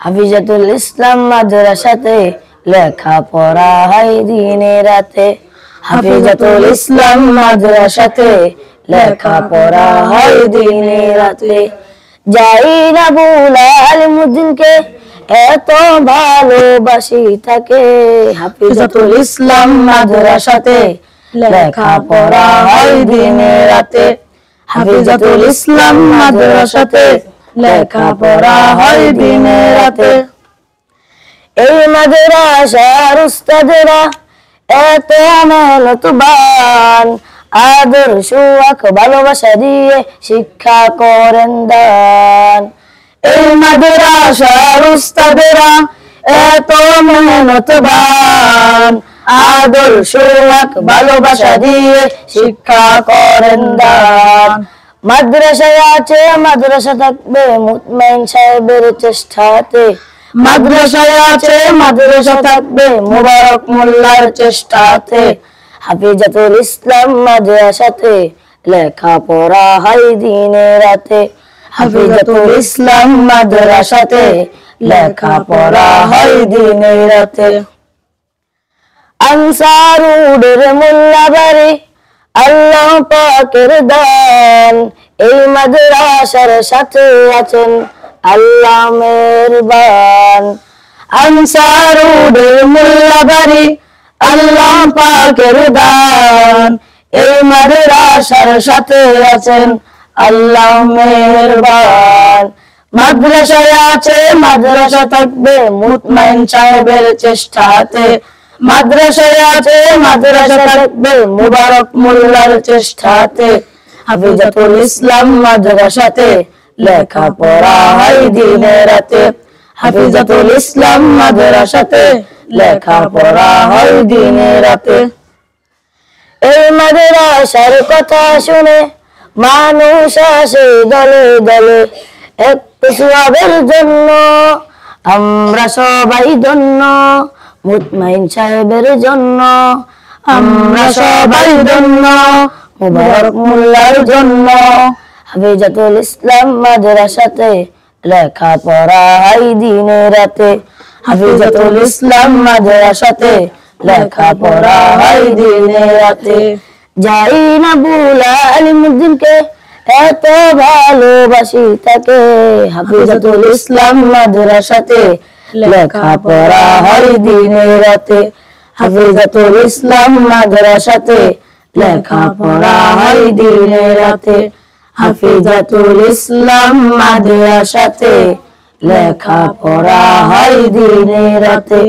হাফিজাতুল ইসলাম মাদ্রাসাতে লেখাপড়া হয় দিনে রাতে। হাফিজাতুল ইসলাম মাদ্রাসাতে লেখাপড়া হয় দিনে রাতে। যাই না বুলাল মুদ্দিনকে এত ভালোবাসি থাকে। হাফিজাতুল ইসলাম মাদ্রাসাতে লেখাপড়া হয় দিনে রাতে। হাফিজাতুল ইসলাম মাদ্রাসাতে লেখাপড়া হয় দিনে রাতে। এই মাদ্রাসার উস্তাদেরা এত মেহনতবান, আদর্শ ভালোবাসা দিয়ে শিক্ষা করেন দান। এই মাদ্রাসার উস্তাদেরা এত মেহনতবান, আদর্শ ভালোবাসা দিয়ে শিক্ষা করেন দান। মাদ্রাসায় আছে মাদ্রাসা থাকবে মুতমাইন সাহেবের চেষ্টাতে। মাদ্রাসায় আছে মাদ্রাসা থাকবে মুবারক মোল্লার চেষ্টাতে। হাফিজাতুল ইসলাম মাদ্রাসাতে লেখাপড়া হয় দিনে রাতে। হাফিজাতুল ইসলাম মাদ্রাসাতে লেখাপড়া হয় দিনে রাতে। আনসারুদের মোল্লা বাড়ি আল্লাহ পাকের দান। এই মাদ্রাসার সাথে আছেন আল্লাহ মেহেরবান। আনসারুদের মোল্লা বাড়ি আল্লাহ পাকের দান। এই মাদ্রাসার সাথে আছেন আল্লাহ মেহেরবান। মাদ্রাসায় আছে মাদ্রাসা থাকবে মুতমাইন সাহেবের চেষ্টাতে। মাদ্রাসায় আছে মাদ্রাসা থাকবে মুবারক মোল্লার চেষ্টাতে। হাফিজাতুল ইসলাম মাদ্রাসাতে লেখাপড়া হয় দিনে রাতে। হাফিজাতুল ইসলাম মাদ্রাসাতে লেখাপড়া হয় দিনে রাতে। এই মাদ্রাসার কথা শুনে মানুষ আসে দলে দলে। একটু সওয়াবের জন্য আমরা সবাই ধন্য, মুতমাইন সাহেবের জন্য আমরা সবাই ধন্য, মুবারক মোল্লার জন্য। হাফিজাতুল ইসলাম মাদ্রাসাতে লেখাপড়া হয় দিনে রাতে। হাফিজাতুল ইসলাম মাদ্রাসাতে লেখাপড়া হয় দিনে রাতে। যাই না বুলাল মুদ্দিনকে এত ভালোবাসি থাকে। হাফিজাতুল ইসলাম মাদ্রাসাতে লেখাপড়া হয় দিনে রাতে। হাফিজাতুল ইসলাম মাদ্রাসাতে লেখাপড়া হয় দিনে রাতে। হাফিজাতুল ইসলাম মাদ্রাসাতে লেখাপড়া হয় দিনে রাতে।